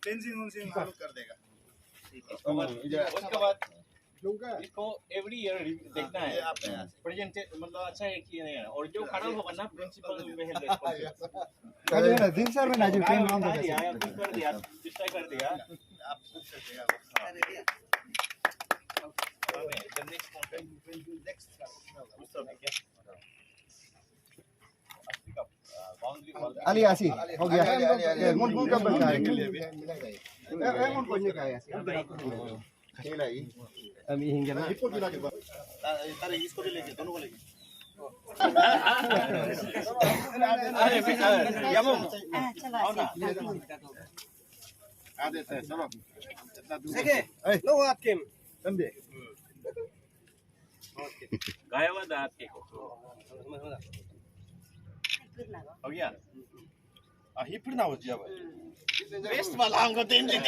Fencing कर देगा। उसके बाद इसको एवरी ईयर देखना है प्रेजेंट मतलब अच्छा है कि नहीं है, और जो खराब होगा ना प्रिंसिपल दिन सर में नाजुक पेन नाम कर दिया डिस्ट्राई कर दिया आप Ali Asi हो गया मुन मुन कब बचा है मुन को नहीं खाया खेला ही अभी हिंगे ना तारे इसको भी लेके दोनों को लेके यामो आओ ना आ देते हैं चलो देखे लो हाथ के समझे गायवाद हाथ के को हो गया ही फिर ना हो जाए बेस्ट वाला हमको दे दिया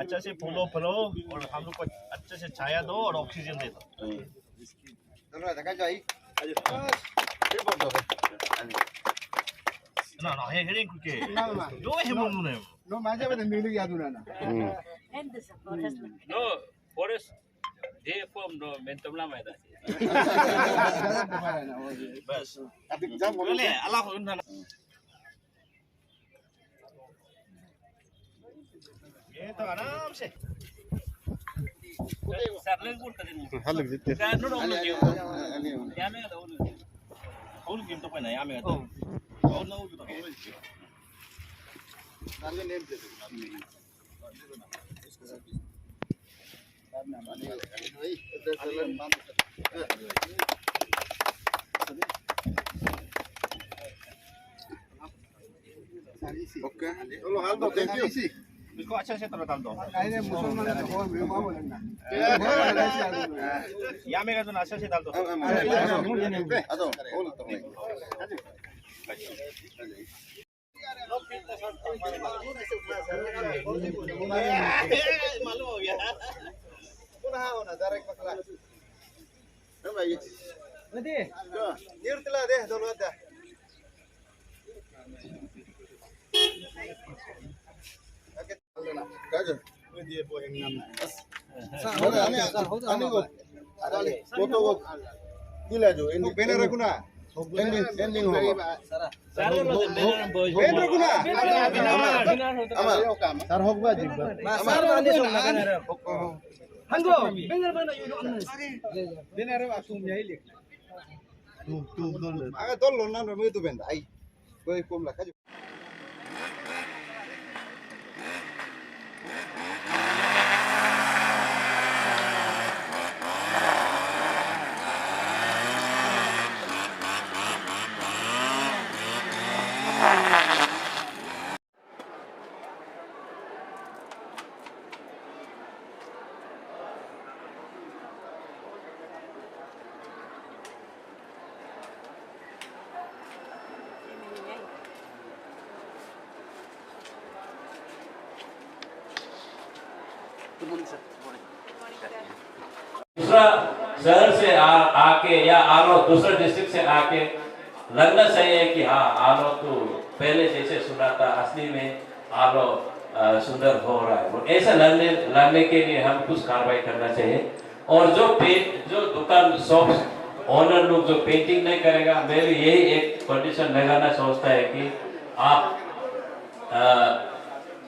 अच्छा से फूलो फलो और हम लोग को अच्छे से छाया दो और ऑक्सीजन दे दो ना ना हे हेडिंग के जो है हम लोग ने नो माझे बदे मिली याद ना No, forest they form no mentum lama itu. बस अभी जब बोले अल्लाह को उन्होंने ये तो आराम से Sarling pun tadi. हाल लग जितने Kan dulu orang lagi. Ya me ada orang. Orang game tu pernah ya me ada. Orang nak udah. नाले नेम दे ओके चलो हाल दो थैंक यू इसको अच्छा से तरह डाल दो नहीं मुसलमान तो हो मेरा बोलना या में का तो अच्छा से डाल दो अदो बोल तो मालूम हो गया पुनः होना डायरेक्ट पकड़ा है भाई नदी निर्तला दे दोनों दा काज ये वो एंगम आने को फोटो वो दिला जो इन बैनर रखना एंडिंग होगा Sarung lo benar boy. Banner रखना Benar. सर होगा जी Masar mandi sama kan ada. Hanggo, bener mana yuk anu. Banner असुम यही लिखना तू अगर तो लोना में तो बेंदा आई कोई कोम लखा दूसरा शहर से आके या आलो दूसरे डिस्ट्रिक्ट से आके लगना चाहिए कि हाँ आलो तो पहले जैसे सुना था असली में आलो सुंदर हो रहा है, और ऐसा लगने के लिए हम कुछ कार्रवाई करना चाहिए। और जो दुकान शॉप ओनर लोग जो पेंटिंग नहीं करेगा, मैं भी यही एक कंडीशन लगाना सोचता है कि आप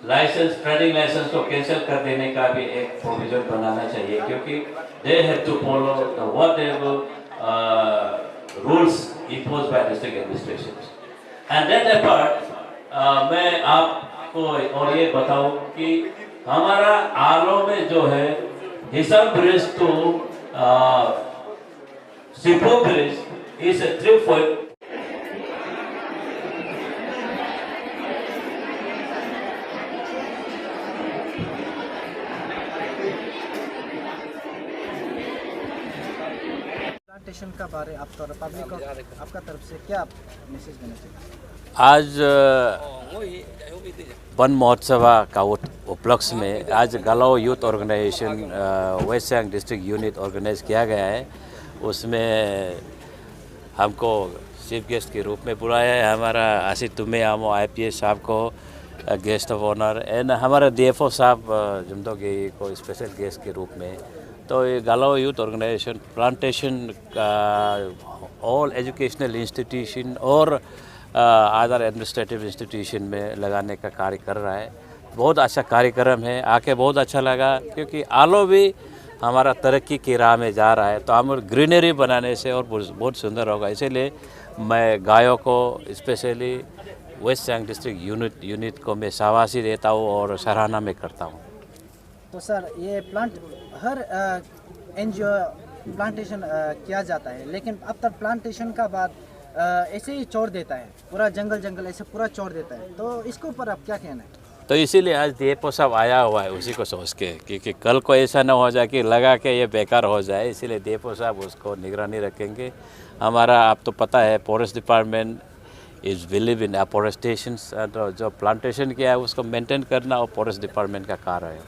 लाइसेंस ट्रेडिंग लाइसेंस को कैंसिल कर देने का भी एक प्रोविजन बनाना चाहिए, क्योंकि they have to follow the whatever rules imposed by district administrations. And that apart, मैं आपको और ये बताऊं कि हमारा आलो में जो है हिसाब ब्रिज तो सिपो ब्रिज is a 3 प्लांटेशन का बारे आप तो पब्लिक को आपका तरफ से क्या मैसेज देना चाहिए? आज वन महोत्सव का उपलक्ष्य में आज Galo youth organisation waste Siang district unit organise किया गया है। उसमें हमको चीफ गेस्ट के रूप में बुलाया है। हमारा आसिफ तुम्हे आमो IPS साहब को गेस्ट ऑफ ऑनर एंड हमारा DFO साहब जुमदोगी को स्पेशल गेस्ट के रूप में। तो ये गालो यूथ ऑर्गेनाइजेशन प्लांटेशन का ऑल एजुकेशनल इंस्टीट्यूशन और अदर एडमिनिस्ट्रेटिव इंस्टीट्यूशन में लगाने का कार्य कर रहा है। बहुत अच्छा कार्यक्रम है, आके बहुत अच्छा लगा, क्योंकि आलो भी हमारा तरक्की की राह में जा रहा है, तो हम ग्रीनरी बनाने से और बहुत सुंदर होगा। इसीलिए मैं गायों को specially West Siang district unit को मैं शाबाशी देता हूँ और सराहना में करता हूँ। तो सर ये प्लांट हर NGO प्लांटेशन किया जाता है, लेकिन अब तक प्लांटेशन का बाद ऐसे ही छोड़ देता है, पूरा जंगल ऐसे पूरा छोड़ देता है, तो इसके ऊपर आप क्या कहना है? तो इसीलिए आज DFO साहब आया हुआ है उसी को सोच के, क्योंकि कल को ऐसा ना हो जाए कि लगा के ये बेकार हो जाए, इसीलिए DFO साहब उसको निगरानी रखेंगे। हमारा आप तो पता है forest department is believe in afforestation, तो जो प्लांटेशन किया है उसको मेंटेन करना और फॉरेस्ट डिपार्टमेंट का कार्य है।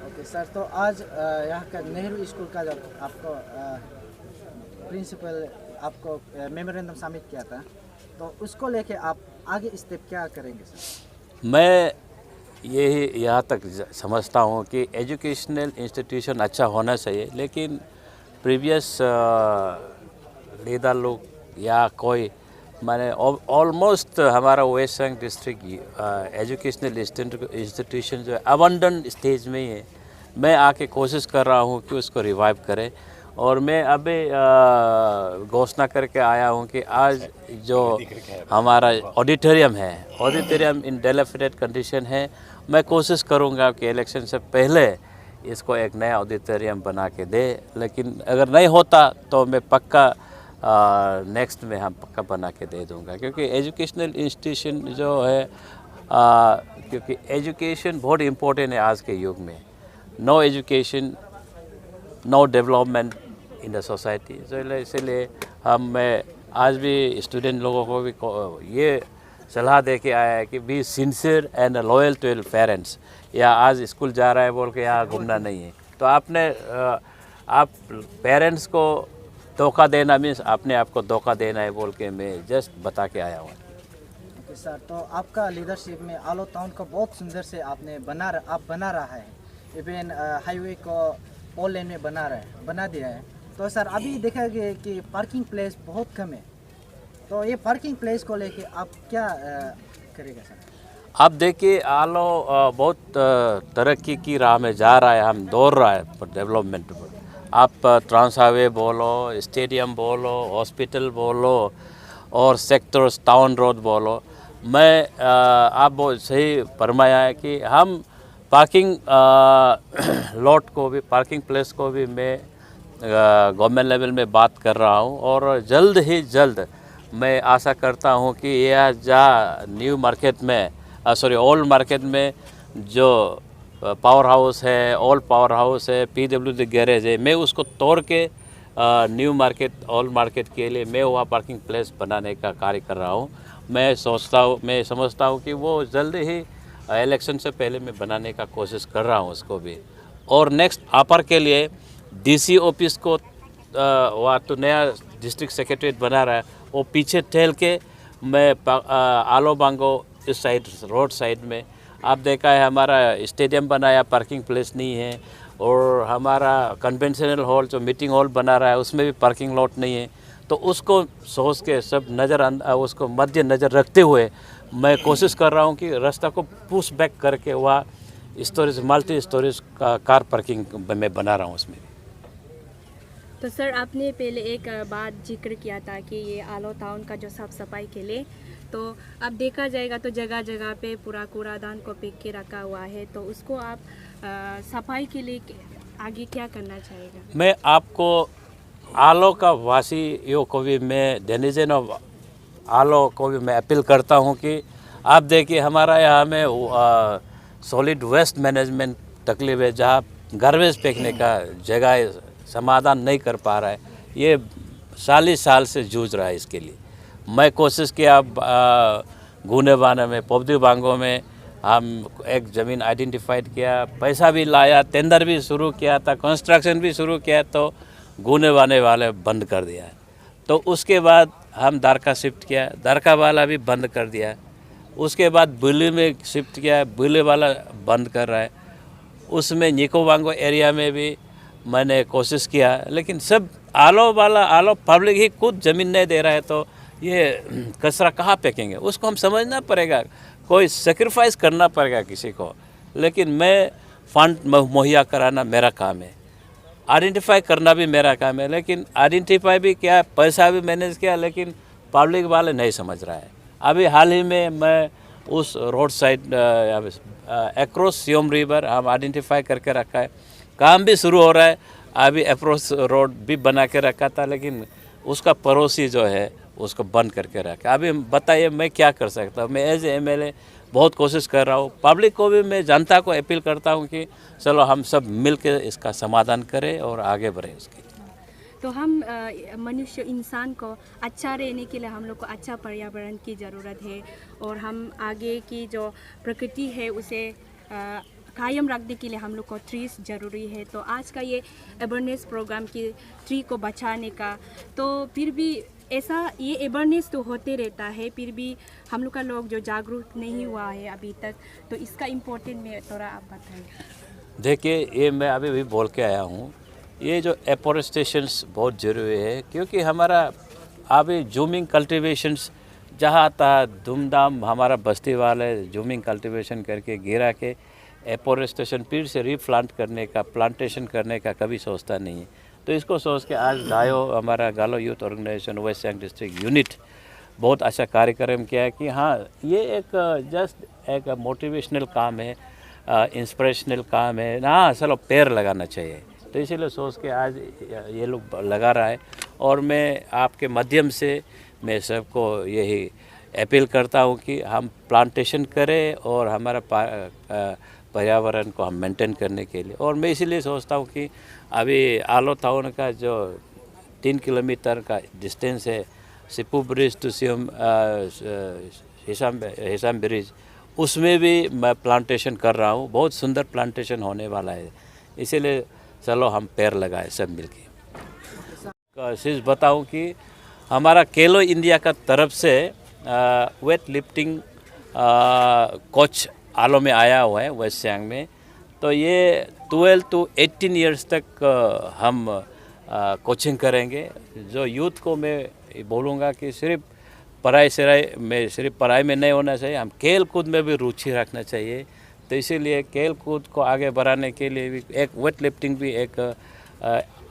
ओके सर, तो आज यहाँ का नेहरू स्कूल का जब आपको प्रिंसिपल आपको मेमोरेंडम सबमिट किया था, तो उसको लेके आप आगे स्टेप क्या करेंगे सर? मैं यही यहाँ तक समझता हूँ कि एजुकेशनल इंस्टीट्यूशन अच्छा होना चाहिए, लेकिन प्रीवियस लीडर लोग या कोई माने ऑलमोस्ट हमारा West Siang district educational institution जो है अबंडन स्टेज में ही है। मैं आके कोशिश कर रहा हूँ कि उसको रिवाइव करें, और मैं अभी घोषणा करके आया हूँ कि आज जो हमारा ऑडिटोरियम है, ऑडिटोरियम इन डिलेपिडेटेड कंडीशन है। मैं कोशिश करूँगा कि इलेक्शन से पहले इसको एक नया ऑडिटोरियम बना के दे, लेकिन अगर नहीं होता तो मैं पक्का नेक्स्ट में हम पक्का बना के दे दूँगा, क्योंकि एजुकेशनल इंस्टीट्यूशन जो है क्योंकि एजुकेशन बहुत इम्पोर्टेंट है आज के युग में। No education no development in the society. इसलिए मैं आज भी स्टूडेंट लोगों को भी ये सलाह दे के आया है कि be sincere and loyal to your parents. या आज स्कूल जा रहा है बोल के यहाँ घूमना नहीं है, तो आप पेरेंट्स को धोखा देना मीन्स अपने आप को धोखा देना है बोल के मैं जस्ट बता के आया हूँ। ओके सर, तो आपका लीडरशिप में आलो टाउन को बहुत सुंदर से आपने बना रहा है, इवन हाईवे को पोल लेन में बना दिया है। तो सर अभी देखा गया कि पार्किंग प्लेस बहुत कम है, तो ये पार्किंग प्लेस को लेके आप क्या करेगा सर? आप देखिए आलो बहुत तरक्की की राह में जा रहा है, हम दौड़ रहा है डेवलपमेंट पर। आप ट्रांस हाईवे बोलो, स्टेडियम बोलो, हॉस्पिटल बोलो और सेक्टर्स टाउन रोड बोलो। मैं आप बहुत सही फरमाया है कि हम पार्किंग लॉट को भी, पार्किंग प्लेस को भी मैं गवर्नमेंट लेवल में बात कर रहा हूँ, और जल्द ही जल्द मैं आशा करता हूँ कि यह न्यू मार्केट में ओल्ड मार्केट में जो पावर हाउस है, ओल्ड पावर हाउस है, PWD गैरेज है, मैं उसको तोड़ के न्यू मार्केट ओल्ड मार्केट के लिए मैं वहाँ पार्किंग प्लेस बनाने का कार्य कर रहा हूँ। मैं समझता हूँ कि वो जल्द ही इलेक्शन से पहले मैं बनाने का कोशिश कर रहा हूँ उसको भी। और नेक्स्ट अपर के लिए DC ऑफिस को वहाँ तो नया डिस्ट्रिक्ट सेक्रेटरीट बना रहा है, वो पीछे ठहल के मैं आलो बांगो इस साइड रोड साइड में आप देखा है हमारा स्टेडियम बनाया, पार्किंग प्लेस नहीं है, और हमारा कन्वेंशनल हॉल जो मीटिंग हॉल बना रहा है उसमें भी पार्किंग लॉट नहीं है। तो उसको सोच के सब उसको मध्य नज़र रखते हुए मैं कोशिश कर रहा हूँ कि रास्ता को पुश बैक करके वहाँ स्टोरेज मल्टी स्टोरेज का कार पार्किंग मैं बना रहा हूँ उसमें। तो सर आपने पहले एक बात जिक्र किया था कि ये आलो टाउन का जो साफ सफाई के लिए, तो अब देखा जाएगा तो जगह जगह पे पूरा कूड़ादान को फेंक के रखा हुआ है, तो उसको आप सफाई के लिए आगे क्या करना चाहेगा? मैं आपको आलो का वासियों को भी, मैं डेनिजन ऑफ आलो को भी मैं अपील करता हूँ कि आप देखिए हमारा यहाँ में सॉलिड वेस्ट मैनेजमेंट तकलीफ है, जहाँ गार्बेज फेंकने का जगह समाधान नहीं कर पा रहा है। ये साल से जूझ रहा है। इसके लिए मैं कोशिश किया गुने बाने में, पोबदी बांगो में हम एक ज़मीन आइडेंटिफाइड किया, पैसा भी लाया, टेंडर भी शुरू किया था, कंस्ट्रक्शन भी शुरू किया, तो गुने बाने वाले बंद कर दिया है। तो उसके बाद हम दारका शिफ्ट किया, दारका वाला भी बंद कर दिया। उसके बाद बुली में शिफ्ट किया, बुली वाला बंद कर रहा है। उसमें निकोबांगो एरिया में भी मैंने कोशिश किया, लेकिन सब आलो पब्लिक ही खुद ज़मीन नहीं दे रहा है, तो ये कचरा कहाँ फेंकेंगे? उसको हम समझना पड़ेगा, कोई सेक्रीफाइस करना पड़ेगा किसी को। लेकिन मैं फंड मुहैया कराना मेरा काम है, आइडेंटिफाई करना भी मेरा काम है। लेकिन आइडेंटिफाई भी क्या, पैसा भी मैनेज किया, लेकिन पब्लिक वाले नहीं समझ रहा है। अभी हाल ही में मैं उस road side across Siyom river हम आइडेंटिफाई करके रखा है, काम भी शुरू हो रहा है। अभी अप्रोच रोड भी बना के रखा था, लेकिन उसका पड़ोसी जो है उसको बंद करके रखा। अभी बताइए मैं क्या कर सकता हूँ? मैं एज एमएलए बहुत कोशिश कर रहा हूँ। पब्लिक को भी, मैं जनता को अपील करता हूँ कि चलो हम सब मिल के इसका समाधान करें और आगे बढ़ें उसकी। तो हम मनुष्य इंसान को अच्छा रहने के लिए हम लोग को अच्छा पर्यावरण की ज़रूरत है, और हम आगे की जो प्रकृति है उसे कायम रखने के लिए हम लोग को ट्रीज ज़रूरी है। तो आज का ये अवेयरनेस प्रोग्राम की ट्री को बचाने का, तो फिर भी ऐसा ये अवेयरनेस तो होते रहता है, फिर भी हम लोग का लोग जो जागरूक नहीं हुआ है अभी तक, तो इसका इम्पोर्टेंट में थोड़ा आप बताइए। देखिए, ये मैं अभी भी बोल के आया हूँ, ये जो एफोरेस्टेशंस बहुत ज़रूरी है, क्योंकि हमारा अभी जूमिंग कल्टीवेशंस जहाँ था धूमधाम, हमारा बस्ती वाले जूमिंग कल्टीवेशन करके गिरा के एफोरेस्टेशन फिर से रीप्लांट करने का, प्लांटेशन करने का कभी सोचता नहीं है। तो इसको सोच के आज हमारा Galo youth organisation waste Siang district unit बहुत अच्छा कार्यक्रम किया है कि हाँ, ये एक जस्ट एक मोटिवेशनल काम है, इंस्पिरेशनल काम है ना, चलो पेड़ लगाना चाहिए। तो इसीलिए सोच के आज ये लोग लगा रहा है, और मैं आपके माध्यम से मैं सबको यही अपील करता हूँ कि हम प्लांटेशन करें और हमारा पर्यावरण को हम मेंटेन करने के लिए। और मैं इसीलिए सोचता हूँ कि अभी आलो टाउन का जो 3 किलोमीटर का डिस्टेंस है, Sipu bridge to Siyom Hisam bridge, उसमें भी मैं प्लांटेशन कर रहा हूँ। बहुत सुंदर प्लांटेशन होने वाला है, इसीलिए चलो हम पेड़ लगाए सब मिलके। कोशिश बताऊँ कि हमारा खेलो इंडिया का तरफ से वेट लिफ्टिंग कोच आलो में आया हुआ है वेस्ट सियांग में। तो ये 12 to 18 ईयर्स तक हम कोचिंग करेंगे। जो यूथ को मैं बोलूँगा कि सिर्फ पढ़ाई में नहीं होना चाहिए, हम खेल कूद में भी रुचि रखना चाहिए। तो इसीलिए खेल कूद को आगे बढ़ाने के लिए भी एक वेट लिफ्टिंग भी एक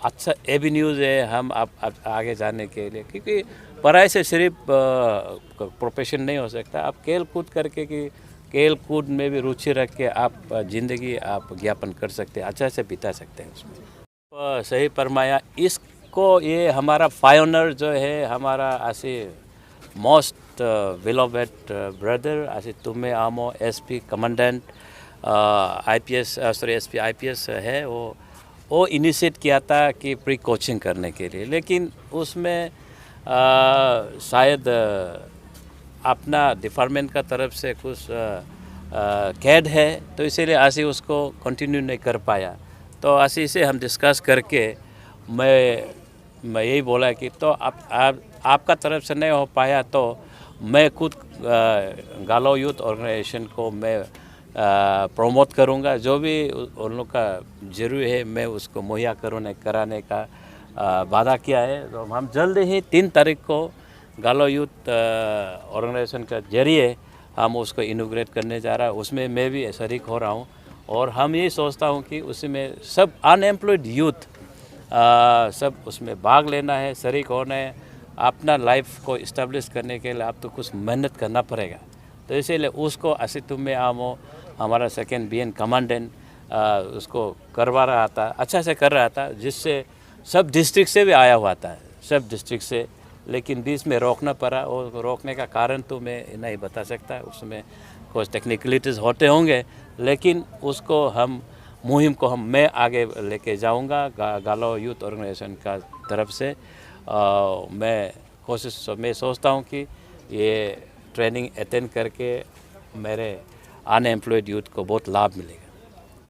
अच्छा एवेन्यूज़ है हम आगे जाने के लिए, क्योंकि पढ़ाई से सिर्फ प्रोफेशन नहीं हो सकता। आप खेल कूद करके कि खेल कूद में भी रुचि रख के आप ज़िंदगी आप ज्ञापन कर सकते हैं, अच्छा से बिता सकते हैं उसमें। सही फरमाया। इसको ये हमारा पायोनियर जो है, हमारा ऐसे मोस्ट बिलोवेड ब्रदर ऐसे तुम्हें आमो एसपी कमांडेंट एसपी आईपीएस है, वो इनिशिएट किया था कि प्री कोचिंग करने के लिए, लेकिन उसमें शायद अपना डिपार्टमेंट का तरफ से कुछ कैद है, तो इसीलिए आशी उसको कंटिन्यू नहीं कर पाया। तो आशी से हम डिस्कस करके मैं यही बोला कि तो आपका तरफ से नहीं हो पाया तो मैं खुद गालो यूथ ऑर्गेनाइजेशन को मैं प्रमोट करूंगा। जो भी उन लोग का जरूरी है मैं उसको मुहैया कराने का वादा किया है। तो हम जल्द ही 3 तारीख को गालो यूथ ऑर्गेनाइजेशन का जरिए हम उसको इनोग्रेट करने जा रहा है। उसमें मैं भी शरीक हो रहा हूँ, और हम ये सोचता हूँ कि उसमें सब अनएम्प्लॉयड यूथ सब उसमें भाग लेना है, शरीक होना है। अपना लाइफ को इस्टेब्लिश करने के लिए आप तो कुछ मेहनत करना पड़ेगा। तो इसीलिए उसको तुम में आमो हमारा सेकेंड बीएन कमांडेंट उसको करवा रहा था, अच्छा से कर रहा था, जिससे सब डिस्ट्रिक्ट से भी आया हुआ था, सब डिस्ट्रिक्ट से, लेकिन बीच में रोकना पड़ा। और रोकने का कारण तो मैं नहीं बता सकता, उसमें कुछ टेक्निकलिटीज़ होते होंगे, लेकिन उसको हम मुहिम को मैं आगे लेके जाऊंगा गालो यूथ ऑर्गेनाइजेशन का तरफ से। मैं सोचता हूं कि ये ट्रेनिंग अटेंड करके मेरे अनएम्प्लॉयड यूथ को बहुत लाभ मिलेगा।